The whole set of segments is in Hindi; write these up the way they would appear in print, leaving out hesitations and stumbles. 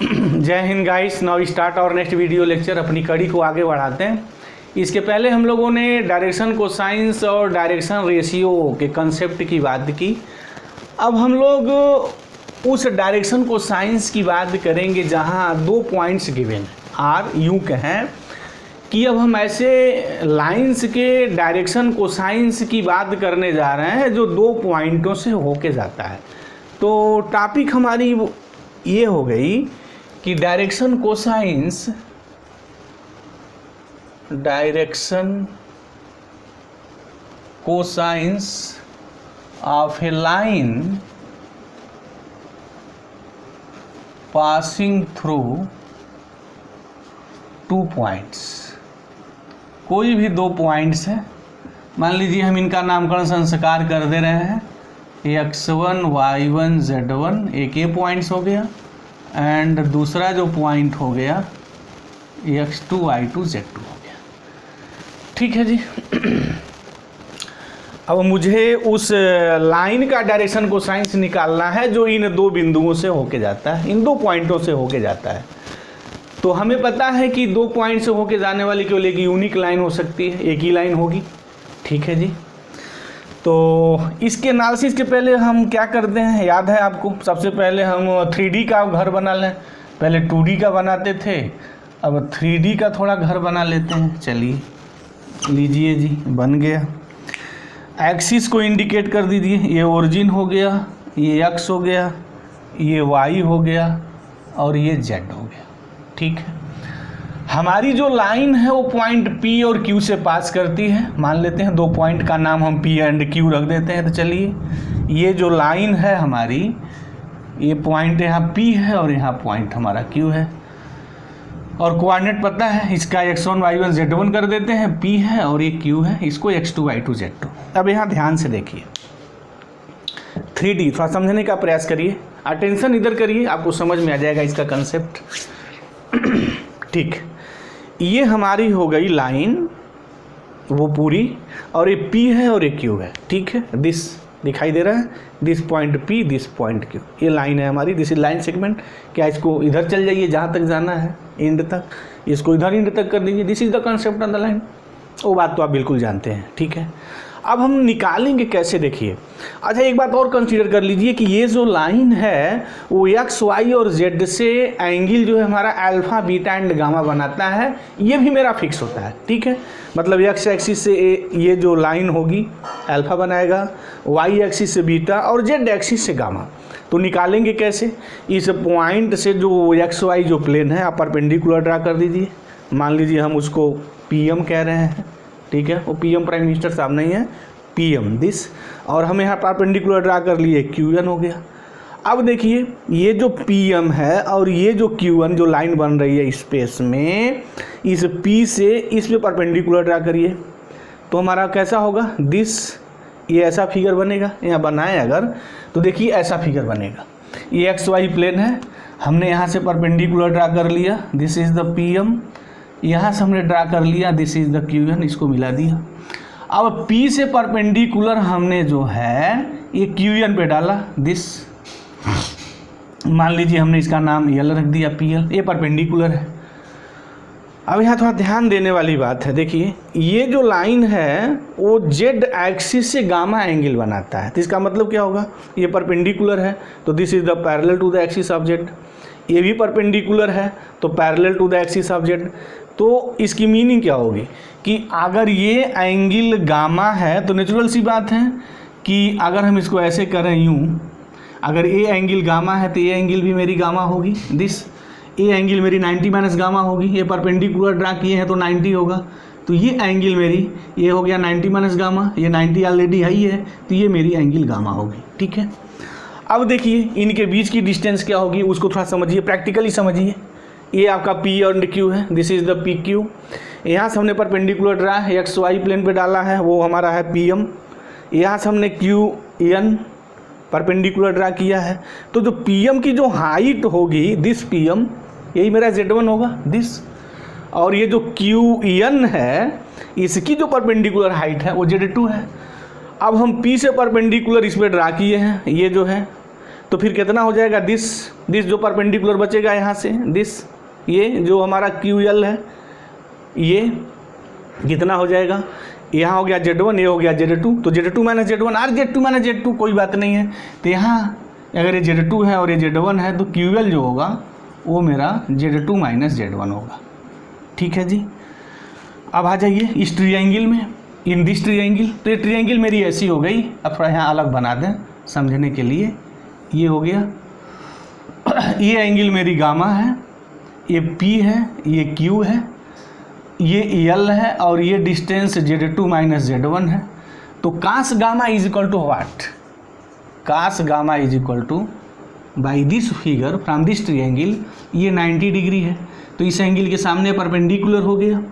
जय हिंद गाइस। नाउ स्टार्ट और नेक्स्ट वीडियो लेक्चर। अपनी कड़ी को आगे बढ़ाते हैं। इसके पहले हम लोगों ने डायरेक्शन कोसाइंस और डायरेक्शन रेशियो के कंसेप्ट की बात की। अब हम लोग उस डायरेक्शन कोसाइंस की बात करेंगे जहां दो पॉइंट्स गिवन आर यूं कहें कि अब हम ऐसे लाइंस के डायरेक्शन कोसाइंस की बात करने जा रहे हैं जो दो पॉइंटों से होके जाता है। तो टॉपिक हमारी ये हो गई कि direction cosines of A line passing through two points. कोई भी दो पॉइंट्स हैं, मान लीजिए हम इनका नामकरण संस्कार कर दे रहे हैं x1 y1 z1, एक ये पॉइंट्स हो गया एंड दूसरा जो पॉइंट हो गया x2 y2 z2 हो गया। ठीक है जी। अब मुझे उस लाइन का डायरेक्शन कोसाइंस निकालना है जो इन दो बिंदुओं से होके जाता है, इन दो पॉइंटों से होके जाता है। तो हमें पता है कि दो पॉइंट से होके जाने वाली केवल एक यूनिक लाइन हो सकती है, एक ही लाइन होगी। ठीक है जी। तो इसके एनालिसिस के पहले हम क्या करते हैं, याद है आपको? सबसे पहले हम 3D का घर बना लें। पहले 2D का बनाते थे, अब 3D का थोड़ा घर बना लेते हैं। चलिए लीजिए जी, बन गया। एक्सिस को इंडिकेट कर दीजिए। ये ओरिजिन हो गया, ये x हो गया, ये y हो गया और ये z हो गया। ठीक है। हमारी जो लाइन है वो पॉइंट P और Q से पास करती है। मान लेते हैं दो पॉइंट का नाम हम P एंड Q रख देते हैं। तो चलिए, ये जो लाइन है हमारी, ये पॉइंट यहाँ P है और यहाँ पॉइंट हमारा Q है और कोऑर्डिनेट पता है, इसका x1 y1 z1 कर देते हैं। P है और ये Q है, इसको x2 y2 z2। अब यहाँ ध्यान से देखिए, 3D थोड़ा समझने का प्रयास करिए, अटेंशन इधर करिए, आपको समझ में आ जाएगा इसका कंसेप्ट। ठीक, ये हमारी हो गई लाइन वो पूरी, और ये P है और ये Q है। ठीक है, दिस दिखाई दे रहा है, this point P, this point Q, ये लाइन है हमारी। This is line segment. क्या इसको इधर चल जाइए जहाँ तक जाना है, एंड तक, इसको इधर एंड तक कर दीजिए। This is the concept on the line. वो बात तो आप बिल्कुल जानते हैं। ठीक है। अब हम निकालेंगे कैसे, देखिए। अच्छा, एक बात और कंसीडर कर लीजिए कि ये जो लाइन है वो x, y और z से एंगल जो है हमारा अल्फा, बीटा एंड गामा बनाता है। ये भी मेरा फिक्स होता है। ठीक है, मतलब x एक्सिस से ये जो लाइन होगी अल्फा बनाएगा, y एक्सिस से बीटा और z एक्सिस से गामा। तो निकालेंगे कैसे? इस पॉइंट से जो x, y जो प्लेन है आप परपेंडिकुलर ड्रा कर दीजिए। मान लीजिए हम उसको PM कह रहे हैं। ठीक है, वो PM प्राइम मिनिस्टर साहब नहीं है, PM दिस, और हम यहाँ परपेंडिकुलर ड्रा कर लिए, QN हो गया। अब देखिए, ये जो PM है और ये जो QN जो लाइन बन रही है स्पेस में, इस P से इस पे परपेंडिकुलर ड्रा करिए तो हमारा कैसा होगा? दिस, ये ऐसा फिगर बनेगा। यहाँ बनाए अगर तो देखिए ऐसा फिगर बनेगा। ये XY प्लेन है, हमने यहाँ से परपेंडिकुलर ड्रा कर लिया, दिस इज़ द PM। यहाँ से हमने ड्रा कर लिया, दिस इज द QN, इसको मिला दिया। अब P से परपेंडिकुलर हमने जो है ये QN पे डाला, दिस, मान लीजिए हमने इसका नाम L रख दिया, PL, ये परपेंडिकुलर है। अब यहाँ थोड़ा ध्यान देने वाली बात है, देखिए ये जो लाइन है वो Z एक्सिस से गामा एंगल बनाता है। तो इसका मतलब क्या होगा? ये परपेंडिकुलर है तो this is the parallel to the axis of Z। ये भी परपेंडिकुलर है तो parallel to the axis of Z। तो इसकी मीनिंग क्या होगी कि अगर ये एंगल गामा है तो नेचुरल सी बात है कि अगर हम इसको ऐसे करें यूं, अगर ये एंगल गामा है तो ये एंगल भी मेरी गामा होगी, दिस, ये एंगल मेरी 90 माइनस गामा होगी। ये परपेंडिकुलर ड्रा किए हैं तो 90 होगा, तो ये एंगल मेरी ये हो गया 90 माइनस गामा, ये 90 ऑलरेडी है ही है, तो ये मेरी एंगल गामा होगी। ठीक है। अब देखिए इनके बीच की डिस्टेंस क्या होगी उसको थोड़ा समझिए, प्रैक्टिकली समझिए। ये आपका P और Q है, दिस इज द PQ। यहाँ से हमने perpendicular draw x, y plane पे डाला है, वो हमारा है PM। यहाँ से हमने QN परपेंडिकुलर ड्रा किया है, तो जो PM की जो हाइट होगी, दिस PM, यही मेरा Z1 होगा, दिस, और ये जो QN है इसकी जो परपेंडिकुलर हाइट है वो Z2 है। अब हम P से परपेंडिकुलर इस पर ड्रा किए हैं, ये जो है, तो फिर कितना हो जाएगा, दिस जो परपेंडिकुलर बचेगा यहाँ से, दिस ये जो हमारा QL है ये कितना हो जाएगा, यहाँ हो गया Z1, ये हो गया Z2, तो Z2 माइनस Z1 और Z2 माइनस Z2 कोई बात नहीं है। तो यहाँ अगर ये Z2 है और ये Z1 है तो QL जो होगा वो मेरा Z2 माइनस Z1 होगा। ठीक है जी। अब आ जाइए इस ट्रायंगल में, इन दिस ट्रायंगल। तो ये ट्रायंगल मेरी ऐसी हो गई, अब थोड़ा यहाँ अलग बना दें समझने के लिए। ये हो गया, ये एंगल मेरी गामा है, ये P है, ये Q है, ये L है और ये डिस्टेंस Z2 माइनस Z1 है। तो cos gamma is equal to what, cos gamma is equal to by this figure from this triangle, ये 90 डिग्री है तो इस एंगल के सामने परपेंडिकुलर हो गया,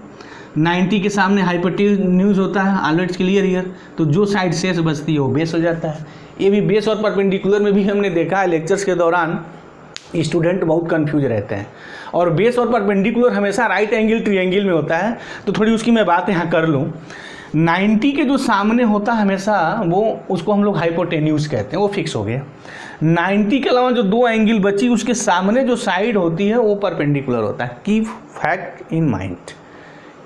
90 के सामने हाइपोटेन्यूज होता है, ऑलवेज क्लियर हियर। तो जो साइड शेष बचती है वो बेस हो जाता है। ये भी बेस और परपेंडिकुलर में भी हमने देखा है लेक्चर्स के दौरान स्टूडेंट बहुत कंफ्यूज रहते हैं, और बेस और परपेंडिकुलर हमेशा राइट एंगल ट्रायंगल में होता है। तो थोड़ी उसकी मैं बात यहाँ कर लूँ। 90 के जो सामने होता है हमेशा वो, उसको हम लोग हाइपोटेन्यूज कहते हैं, वो फिक्स हो गया। 90 के अलावा जो दो एंगल बची उसके सामने जो साइड होती है वो परपेंडिकुलर होता है। कीप फैक्ट इन माइंड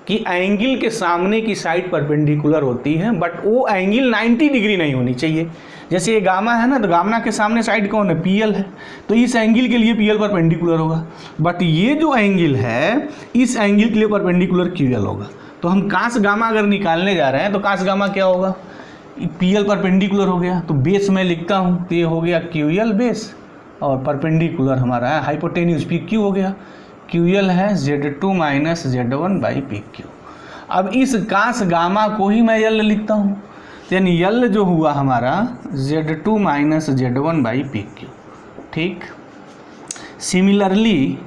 कि एंगल के सामने की साइड परपेंडिकुलर होती है, बट वो एंगल 90 डिग्री नहीं होनी चाहिए। जैसे ये गामा है ना, तो गामा के सामने साइड कौन है, PL है, तो इस एंगल के लिए PL परपेंडिकुलर होगा। बट ये जो एंगल है इस एंगल के लिए परपेंडिकुलर QL होगा। तो हम कास गामा अगर निकालने जा रहे हैं तो कास गामा क्या होगा, PL परपेंडिकुलर हो गया, तो बेस मैं लिखता हूँ तो ये हो गया QL बेस, और परपेंडिकुलर हमारा है हाइपोटेन्यूज PQ हो गया। QL है Z2 minus Z1 by PQ। अब इस कास गामा को ही मैं L लिखता हूँ, यानी L जो हुआ हमारा Z2 minus Z1 by PQ। ठीक। सिमिलरली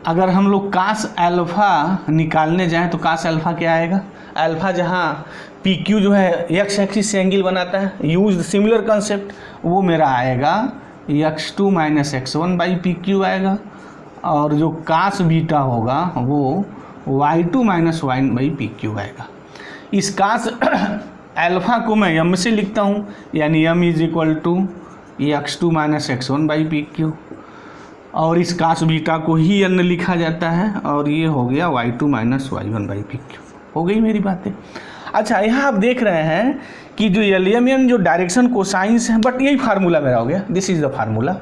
अगर हम लोग कास अल्फ़ा निकालने जाएं तो कास अल्फ़ा क्या आएगा, अल्फ़ा जहाँ PQ जो है x एक्सिस से एंगल बनाता है, यूज सिमिलर कंसेप्ट, वो मेरा आएगा x2 minus x1 by PQ आएगा, और जो कास बीटा होगा वो y2 minus y by PQ आएगा। इस कास अल्फ़ा को मैं m से लिखता हूँ, यानी m is equal to x2 minus x1 by PQ, और इस कास बीटा को ही n लिखा जाता है, और ये हो गया y2 minus y1 by PQ। हो गई मेरी बातें। अच्छा, यहाँ आप देख रहे हैं कि जो LMN जो डायरेक्शन कोसाइंस है, बट यही फार्मूला मेरा हो गया, दिस इज़ द फार्मूला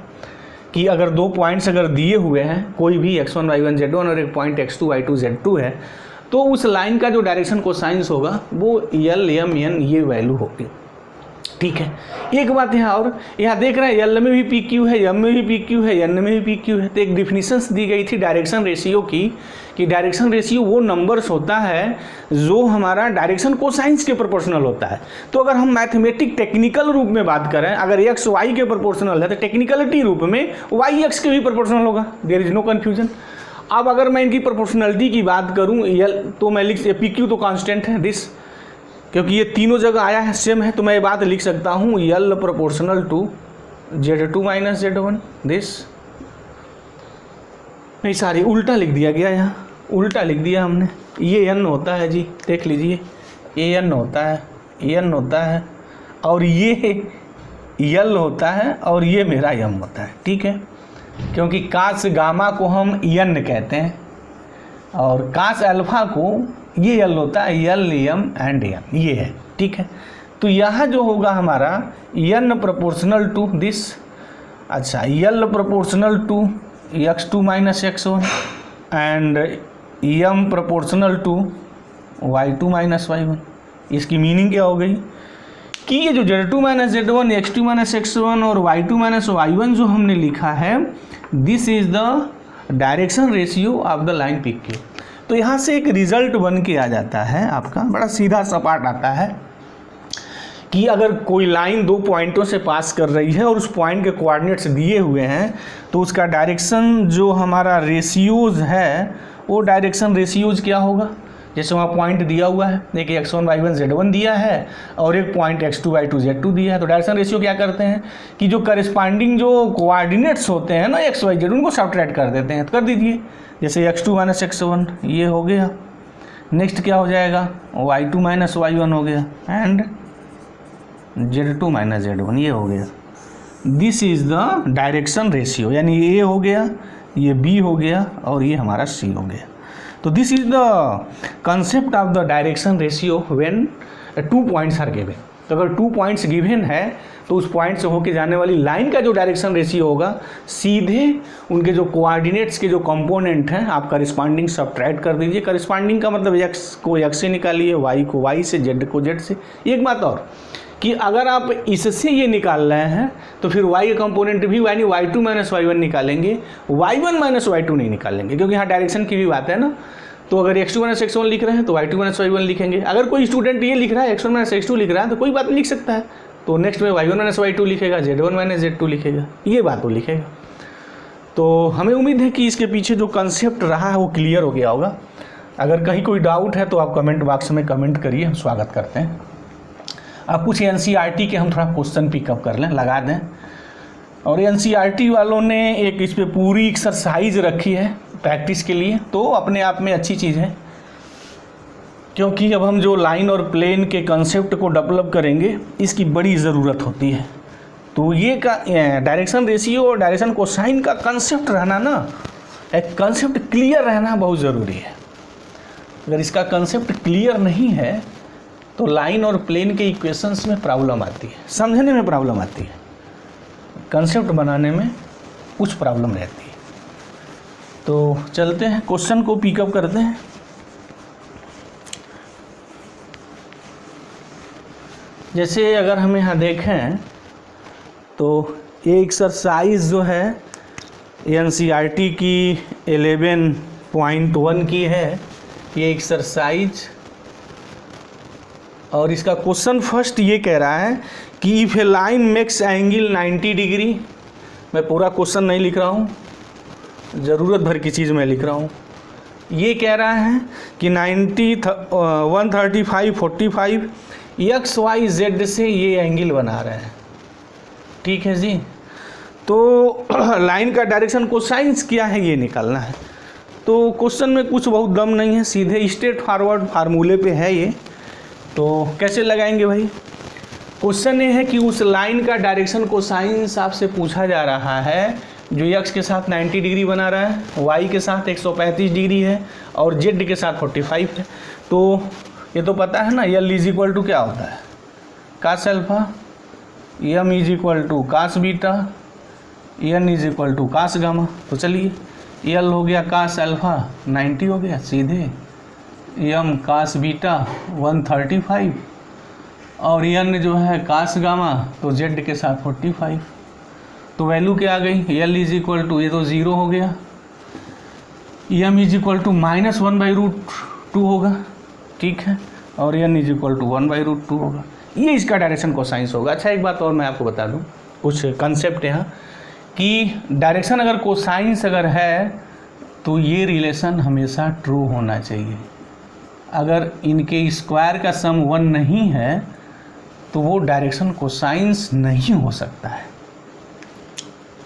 कि अगर दो पॉइंट्स अगर दिए हुए हैं, कोई भी x1 y1 z1 और एक पॉइंट x2 y2 z2 है, तो उस लाइन का जो डायरेक्शन कोसाइंस होगा वो LMN ये वैल्यू होगी। ठीक है। एक बात यहाँ और, यहाँ देख रहे हैं L में भी PQ है, M में भी PQ है, N में भी PQ है। तो एक डिफिनीशंस दी गई थी डायरेक्शन रेशियो की, कि डायरेक्शन रेशियो वो नंबर्स होता है जो हमारा डायरेक्शन कोसाइंस के प्रोपोर्शनल होता है। तो अगर हम मैथमेटिक टेक्निकल रूप में बात करें, अगर x y के प्रोपोर्शनल है तो टेक्निकलिटी रूप में y x के भी प्रोपोर्शनल होगा, देयर इज नो कन्फ्यूजन। अब अगर मैं इनकी प्रोपोर्शनलिटी की बात करूँ तो मैं लिख, PQ तो कांस्टेंट है दिस, क्योंकि ये तीनों जगह आया है सेम है, तो मैं ये बात लिख सकता हूँ L proportional to Z2 minus Z1 this. नहीं सारी उल्टा लिख दिया गया, यहाँ उल्टा लिख दिया हमने। ये n होता है जी, देख लीजिए, ये n होता है, n होता है, और ये L होता है, और ये मेरा m होता है। ठीक है, क्योंकि कास गामा को हम n कहते हैं, और कास अल्फ़ा को ये L होता है, L M एंड M ये है। ठीक है, तो यहाँ जो होगा हमारा n प्रोपोर्शनल टू दिस, अच्छा L proportional to x2 minus x1 and m proportional to y2 minus y1। इसकी मीनिंग क्या हो गई कि ये जो Z2 minus Z1, x2 minus x1 और y2 माइनस y1 जो हमने लिखा है, this is the direction ratio of the line PQ। तो यहाँ से एक रिजल्ट बन के आ जाता है आपका, बड़ा सीधा सपाट आता है कि अगर कोई लाइन दो पॉइंटों से पास कर रही है और उस पॉइंट के कोऑर्डिनेट्स दिए हुए हैं, तो उसका डायरेक्शन जो हमारा रेशियोज है वो डायरेक्शन रेशियोज क्या होगा। जैसे वहाँ पॉइंट दिया हुआ है, एक x1 y1 z1 दिया है और एक पॉइंट x2 y2 z2 दिया है, तो डायरेक्शन रेशियो क्या करते हैं कि जो करस्पॉन्डिंग जो कोऑर्डिनेट्स होते हैं ना x y z, उनको सब्ट्रैक्ट कर देते हैं। तो कर दीजिए, जैसे x2 माइनस x1 ये हो गया, नेक्स्ट क्या हो जाएगा y2 माइनस y1 हो गया, एंड z2 माइनस z1 ये हो गया। This is the direction ratio, यानी ये हो गया, ये बी हो गया और ये हमारा सी हो गया। तो this is the concept of the direction ratio when 2 points are given. तो अगर 2 पॉइंट्स गिवन है तो उस पॉइंट से होके जाने वाली लाइन का जो डायरेक्शन रेशियो होगा सीधे उनके जो कोऑर्डिनेट्स के जो कंपोनेंट हैं आप करस्पॉन्डिंग सब्ट्रैक्ट कर दीजिए। करस्पॉन्डिंग का मतलब एक्स को एक्स से निकालिए, वाई को वाई से, जेड को जेड से। एक बात और कि अगर आप इससे ये निकाल रहे हैं तो फिर y का कंपोनेंट भी यानी y2 माइनस y1 निकालेंगे, y1 माइनस y2 नहीं निकालेंगे, क्योंकि यहाँ डायरेक्शन की भी बात है ना। तो अगर x2 माइनस x1 लिख रहे हैं तो y2 माइनस y1 लिखेंगे। अगर कोई स्टूडेंट ये लिख रहा है x1 माइनस x2 लिख रहा है तो कोई बात नहीं लिख सकता है, तो नेक्स्ट में y1 माइनस y2 लिखेगा, z1 माइनस z2 लिखेगा, ये बात वो लिखेगा। तो हमें उम्मीद है कि इसके पीछे जो कंसेप्ट रहा है वो क्लियर हो गया होगा। अगर कहीं कोई डाउट है तो आप कमेंट बॉक्स में कमेंट करिए, हम स्वागत करते हैं। अब कुछ NCERT के हम थोड़ा क्वेश्चन पिकअप कर लें, लगा दें। और NCERT वालों ने एक इस पर पूरी एक्सरसाइज रखी है प्रैक्टिस के लिए, तो अपने आप में अच्छी चीज़ है, क्योंकि अब हम जो लाइन और प्लेन के कंसेप्ट को डेवलप करेंगे इसकी बड़ी ज़रूरत होती है। तो ये का डायरेक्शन रेशियो और डायरेक्शन कोसाइन का कंसेप्ट रहना ना, एक कंसेप्ट क्लियर रहना बहुत ज़रूरी है। अगर इसका कंसेप्ट क्लियर नहीं है तो लाइन और प्लेन के इक्वेशंस में प्रॉब्लम आती है, समझने में प्रॉब्लम आती है, कंसेप्ट बनाने में कुछ प्रॉब्लम रहती है। तो चलते हैं क्वेश्चन को पिकअप करते हैं। जैसे अगर हम यहाँ देखें तो ये एक्सरसाइज जो है NCERT की 11.1 की है ये एक्सरसाइज, और इसका क्वेश्चन फर्स्ट ये कह रहा है कि if A line makes angle 90 degree. मैं पूरा क्वेश्चन नहीं लिख रहा हूँ, ज़रूरत भर की चीज़ मैं लिख रहा हूँ। ये कह रहा है कि 90, 135, 45 एक्स वाई जेड से ये एंगल बना रहे हैं, ठीक है जी। तो लाइन का डायरेक्शन कोसाइंस क्या है ये निकालना है। तो क्वेश्चन में कुछ बहुत दम नहीं है, सीधे स्ट्रेट फॉरवर्ड फार्मूले पे है ये। तो कैसे लगाएंगे भाई? क्वेश्चन ये है कि उस लाइन का डायरेक्शन कोसाइंस आपसे पूछा जा रहा है जो x के साथ 90 डिग्री बना रहा है, y के साथ 135 डिग्री है और z के साथ 45 है। तो ये तो पता है ना, L इज इक्वल टू क्या होता है, cos alpha, M is equal to cos beta, N is equal to cos gamma. तो चलिए L हो गया कास अल्फा 90 हो गया सीधे, M कास बीटा 135 और N जो है कास गामा तो Z के साथ 45। तो वैल्यू क्या आ गई, L इज इक्वल टू, ये तो 0 हो गया, M इज इक्वल टू -1/√2 होगा, ठीक है, और N इज इक्वल टू 1/√2 होगा। ये इसका डायरेक्शन कोसाइंस होगा। अच्छा एक बात और मैं आपको बता दूं, कुछ कंसेप्ट यहाँ कि डायरेक्शन अगर कोसाइंस अगर है तो ये रिलेशन हमेशा ट्रू होना चाहिए। अगर इनके स्क्वायर का सम 1 नहीं है तो वो डायरेक्शन कोसाइंस नहीं हो सकता है।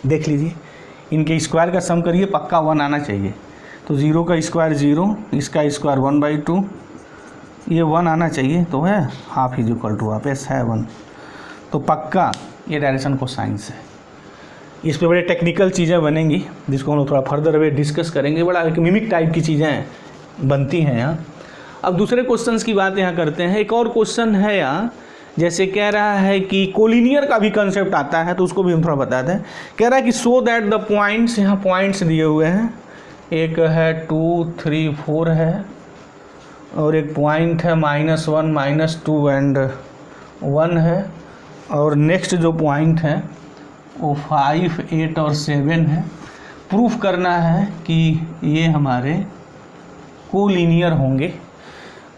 देख लीजिए, इनके स्क्वायर का सम करिए, पक्का 1 आना चाहिए। तो 0 का स्क्वायर 0, इसका स्क्वायर 1/2, ये 1 आना चाहिए। तो है half is equal to half, S है 1, तो पक्का ये डायरेक्शन कोसाइंस है। इस पे बड़े टेक्निकल चीज़ें बनेंगी जिसको हम लोग थोड़ा फर्दर वे डिस्कस करेंगे। बड़ा एक मिमिक टाइप की चीज़ें बनती हैं यहाँ। अब दूसरे क्वेश्चंस की बात यहाँ करते हैं। एक और क्वेश्चन है यहाँ, जैसे कह रहा है कि कोलिनियर का भी कंसेप्ट आता है, तो उसको भी हम थोड़ा बताते हैं। कह रहा है कि सो दैट द पॉइंट्स, यहाँ पॉइंट्स दिए हुए हैं, एक है 2, 3, 4 है और एक पॉइंट है -1, -2 एंड 1 है, और नेक्स्ट जो पॉइंट है वो 5, 8 और 7 है। प्रूफ करना है कि ये हमारे कोलिनियर होंगे,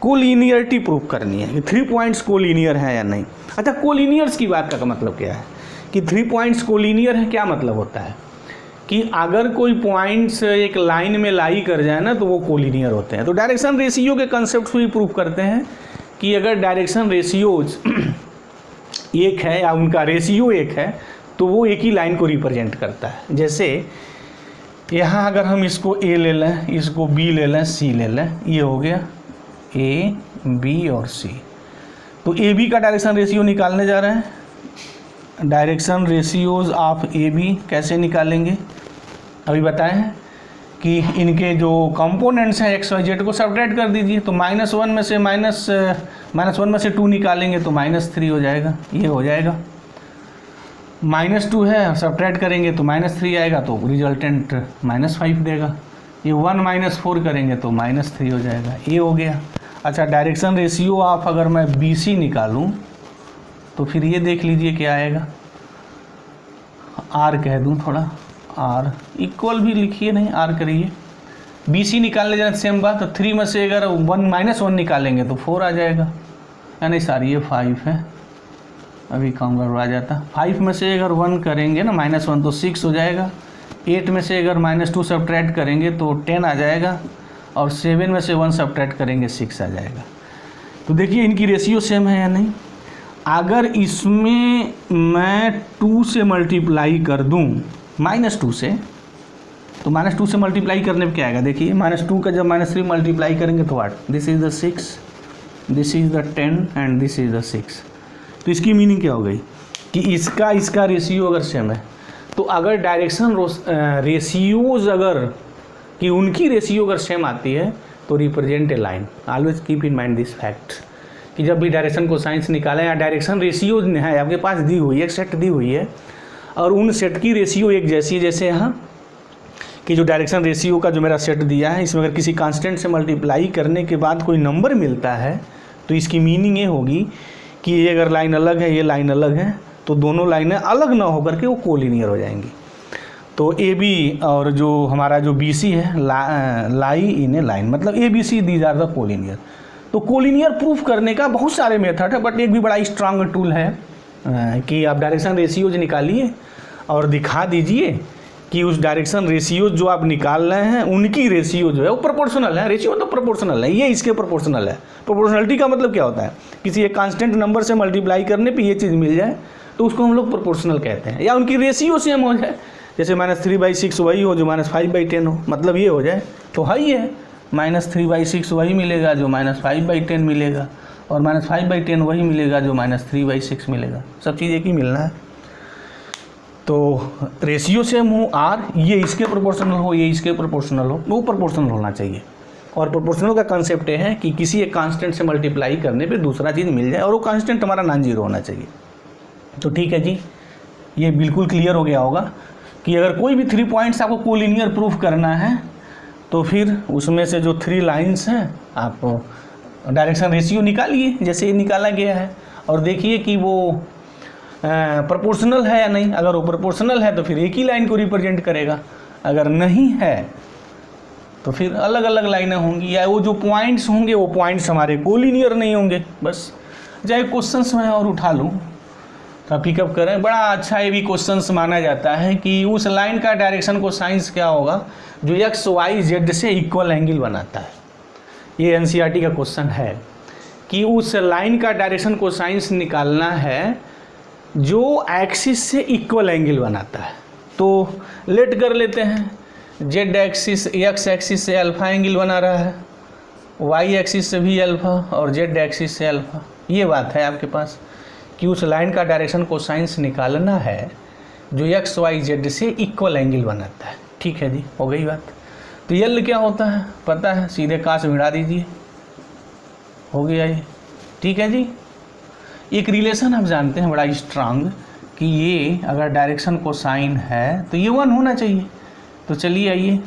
कोलिनियरिटी प्रूफ करनी है कि 3 पॉइंट्स कोलिनियर है या नहीं। अच्छा, कोलिनियर्स की बात का मतलब क्या है कि 3 पॉइंट्स कोलिनियर है, क्या मतलब होता है कि अगर कोई पॉइंट्स एक लाइन में लाई कर जाए ना तो वो कोलिनियर होते हैं। तो डायरेक्शन रेशियो के कंसेप्ट भी प्रूफ करते हैं कि अगर डायरेक्शन रेशियोज एक है या उनका रेशियो एक है तो वो एक ही लाइन को रिप्रेजेंट करता है। जैसे यहाँ अगर हम इसको A ले लें, इसको B ले लें, C ले लें, ये हो गया A, B और C। तो AB का डायरेक्शन रेशियो निकालने जा रहे हैं, direction ratios of A B कैसे निकालेंगे, अभी बताए हैं कि इनके जो कंपोनेंट्स हैं एक्स वाई जेड को सब्ट्रैक्ट कर दीजिए। तो -1 में से -1 में से 2 निकालेंगे तो -3 हो जाएगा, ये हो जाएगा। -2 है, सब्ट्रैक्ट करेंगे तो -3 आएगा, तो रिजल्टेंट -5 देगा। ये 1 - 4 करेंगे तो -3 हो जाएगा, ये हो गया। अच्छा, डायरेक्शन रेशियो ऑफ अगर मैं बी सी निकालूँ तो फिर ये देख लीजिए क्या आएगा। आर कह दूँ थोड़ा, आर इक्वल भी लिखिए, नहीं आर करिए। बी सी निकालने जाए सेम बात, तो 3 में से अगर 1 - 1 निकालेंगे तो 4 आ जाएगा, यानी सॉरी ये 5 है, अभी कम गड़बड़ा जाता। 5 में से अगर 1 करेंगे ना -1 तो 6 हो जाएगा। 8 में से अगर -2 सब्ट्रैक्ट करेंगे तो 10 आ जाएगा, और 7 में से 1 सब्ट्रैक्ट करेंगे 6 आ जाएगा। तो देखिए इनकी रेशियो सेम है या नहीं। अगर इसमें मैं 2 से मल्टीप्लाई कर दूं -2 से, तो -2 से मल्टीप्लाई करने पर क्या आएगा, देखिए -2 का जब -3 मल्टीप्लाई करेंगे तो what, this is the 6, this is the 10 and this is the 6। तो इसकी मीनिंग क्या हो गई कि इसका रेशियो अगर सेम है, तो अगर डायरेक्शन रेशियोज अगर कि उनकी रेशियो अगर सेम आती है तो represent a line. Always keep in mind this fact कि जब भी डायरेक्शन को साइंस निकालें या डायरेक्शन रेशियो है आपके पास दी हुई है, एक सेट दी हुई है और उन सेट की रेशियो एक जैसी है, जैसे यहाँ कि जो डायरेक्शन रेशियो का जो मेरा सेट दिया है, इसमें अगर किसी कांस्टेंट से मल्टीप्लाई करने के बाद कोई नंबर मिलता है तो इसकी मीनिंग ये होगी कि ये अगर लाइन अलग है, ये लाइन अलग है, तो दोनों लाइनें अलग ना होकर के वो कोलिनियर हो जाएंगी। तो ए बी और जो हमारा जो बी सी है लाई इन ए लाइन, मतलब A B C these are the collinear. तो कोलिनियर प्रूफ करने का बहुत सारे मेथड है, बट एक भी बड़ा स्ट्रांग टूल है कि आप डायरेक्शन रेशियोज निकालिए और दिखा दीजिए कि उस डायरेक्शन रेशियोज जो आप निकाल रहे हैं उनकी रेशियो जो है वो प्रोपोर्शनल है। रेशियो तो प्रोपोर्शनल है, ये इसके प्रोपोर्शनल है। प्रोपोर्शनलिटी का मतलब क्या होता है, किसी एक कांस्टेंट नंबर से मल्टीप्लाई करने पे ये चीज़ मिल जाए तो उसको हम लोग प्रोपोर्शनल कहते हैं, या उनकी रेशियो सेम हो जाए, जैसे -3/6 वही हो जो -5/10 हो, मतलब ये हो जाए तो ही है -3/6 वही मिलेगा जो -5/10 मिलेगा, और -5/10 वही मिलेगा जो -3/6 मिलेगा, सब चीज़ एक ही मिलना है। तो रेशियो सेम हो आर, ये इसके प्रोपोर्शनल हो, ये इसके प्रोपोर्शनल हो, वो प्रोपोर्शनल होना चाहिए। और प्रोपोर्शनल का कंसेप्ट ये है कि किसी एक कांस्टेंट से मल्टीप्लाई करने पे दूसरा चीज़ मिल जाए और वो कांस्टेंट हमारा नॉन जीरो होना चाहिए। तो ठीक है जी, ये बिल्कुल क्लियर हो गया होगा कि अगर कोई भी 3 पॉइंट्स आपको कोलिनियर प्रूफ करना है तो फिर उसमें से जो 3 लाइंस हैं आप डायरेक्शन रेशियो निकालिए जैसे ये निकाला गया है, और देखिए कि वो प्रोपोर्शनल है या नहीं। अगर वो प्रोपोर्शनल है तो फिर एक ही लाइन को रिप्रेजेंट करेगा, अगर नहीं है तो फिर अलग अलग लाइनें होंगी, या वो जो पॉइंट्स होंगे वो पॉइंट्स हमारे कोलिनियर नहीं होंगे। बस चाहे क्वेश्चंस में और उठा लूँ तो पिकअप करें, बड़ा अच्छा ये भी क्वेश्चंस माना जाता है कि उस लाइन का डायरेक्शन को साइंस क्या होगा जो एक्स वाई जेड से इक्वल एंगल बनाता है। ये एनसीईआरटी का क्वेश्चन है कि उस लाइन का डायरेक्शन को साइंस निकालना है जो एक्सिस से इक्वल एंगल बनाता है। तो लेट कर लेते हैं, जेड एक्सिस एक्स एक्सिस से अल्फा एंगल बना रहा है, वाई एक्सिस से भी अल्फा और जेड एक्सिस से अल्फा। ये बात है आपके पास कि उस लाइन का डायरेक्शन को साइंस निकालना है जो एक्स वाई जेड से इक्वल एंगल बनाता है। ठीक है जी, हो गई बात। तो यल क्या होता है पता है, सीधे काश भिड़ा दीजिए, हो गया ये। ठीक है जी, एक रिलेशन आप जानते हैं बड़ा स्ट्रांग कि ये अगर डायरेक्शन को साइन है तो ये 1 होना चाहिए। तो चलिए आइए,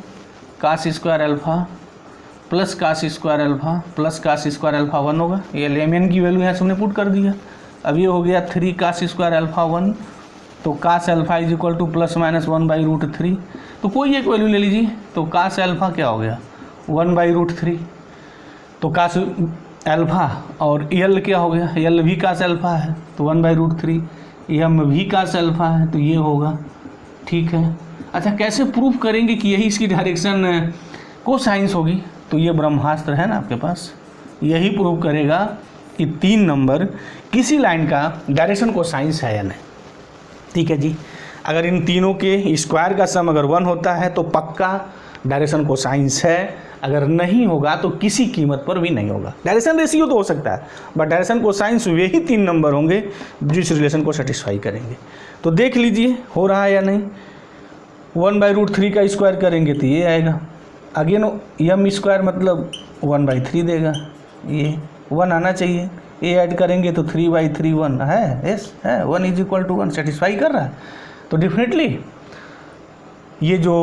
cos square alpha plus cos square alpha plus cos square alpha 1 होगा। ये लेमन की वैल्यू यहाँ से हमने पुट कर दिया। अब ये हो गया 3 कास स्क्वायर अल्फा 1, तो cos alpha is equal to ±1/√3। तो कोई एक वैल्यू ले लीजिए, तो कास अल्फा क्या हो गया 1/√3। तो कास अल्फा और यल क्या हो गया, यल भी कास अल्फा है तो 1/√3, यम भी कास अल्फा है तो ये होगा। ठीक है, अच्छा कैसे प्रूफ करेंगे कि यही इसकी डायरेक्शन को साइंस होगी, तो ये ब्रह्मास्त्र है ना आपके पास, यही प्रूव करेगा कि 3 नंबर किसी लाइन का डायरेक्शन को साइंस है या नहीं। ठीक है जी, अगर इन तीनों के स्क्वायर का सम अगर 1 होता है तो पक्का डायरेक्शन कोसाइंस है, अगर नहीं होगा तो किसी कीमत पर भी नहीं होगा। डायरेक्शन रेशियो तो हो सकता है, but direction cosines way he 3 number होंगे जो इस रिलेशन को सेटिस्फाई करेंगे। तो देख लीजिए हो रहा है या नहीं। 1/√3 का स्क्वायर करेंगे तो ये आएगा, अगेन m स्क्वायर मतलब 1/3 देगा, ये 1 आना चाहिए, ये ऐड करेंगे तो 3/3 1 है, यस है, 1 = 1 सेटिस्फाई कर रहा है। तो डेफिनेटली ये जो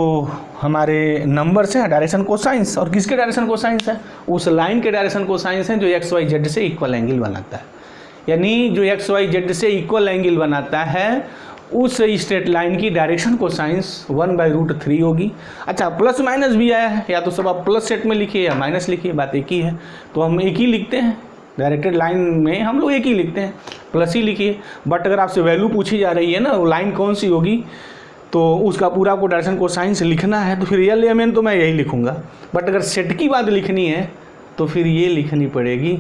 हमारे नंबर्स हैं डायरेक्शन कोसाइंस, और किसके डायरेक्शन कोसाइंस है? उस लाइन के डायरेक्शन कोसाइंस हैं जो XYZ से इक्वल एंगल बनाता है। यानी जो XYZ से इक्वल एंगल बनाता है उस स्ट्रेट लाइन की डायरेक्शन कोसाइंस 1/√3 होगी। अच्छा, प्लस माइनस भी आया है, या तो सब आप प्लस सेट में लिखिए या माइनस लिखिए, बात एक ही है। तो हम एक ही लिखते हैं, डायरेक्टेड लाइन में हम लोग एक ही लिखते हैं, प्लस ही लिखिए। बट अगर आपसे वैल्यू पूछी जा रही है ना लाइन कौन सी होगी, तो उसका पूरा आपको डायरेक्शन कोसाइंस लिखना है, तो फिर LMN तो मैं यही लिखूंगा। बट अगर सेट की बात लिखनी है तो फिर ये लिखनी पड़ेगी,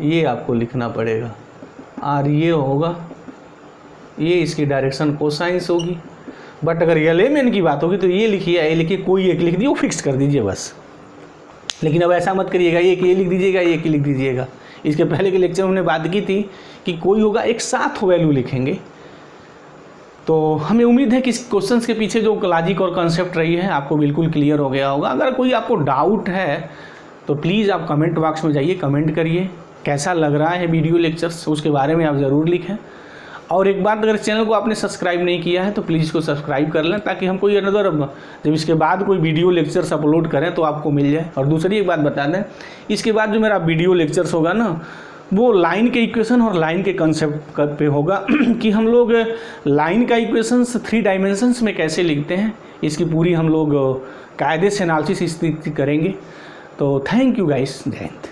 ये आपको लिखना पड़ेगा, और ये होगा, ये इसकी डायरेक्शन कोसाइंस होगी। बट अगर LMN की बात होगी तो ये लिखिए, ये लिखिए, कोई एक लिख दिए, वो फिक्स कर दीजिए बस। लेकिन अब ऐसा मत करिएगा एक ये लिख दीजिएगा, एक ही लिख दीजिएगा। इसके पहले के लेक्चर में हमने बात की थी कि कोई होगा एक साथ वैल्यू लिखेंगे। तो हमें उम्मीद है कि इस क्वेश्चंस के पीछे जो लॉजिक और कॉन्सेप्ट रही है आपको बिल्कुल क्लियर हो गया होगा। अगर कोई आपको डाउट है तो प्लीज़ आप कमेंट बॉक्स में जाइए, कमेंट करिए, कैसा लग रहा है वीडियो लेक्चर्स उसके बारे में आप ज़रूर लिखें। और एक बात, अगर चैनल को आपने सब्सक्राइब नहीं किया है तो प्लीज़ इसको सब्सक्राइब कर लें, ताकि हम कोई अनदर जब इसके बाद कोई वीडियो लेक्चर्स अपलोड करें तो आपको मिल जाए। और दूसरी एक बात बता दें, इसके बाद जो मेरा वीडियो लेक्चर्स होगा ना, वो लाइन के इक्वेशन और लाइन के कंसेप्ट पे होगा कि हम लोग लाइन का इक्वेशंस 3 डायमेंशंस में कैसे लिखते हैं, इसकी पूरी हम लोग कायदे से एनालिसिस करेंगे। तो थैंक यू गाइस, जय हिंद।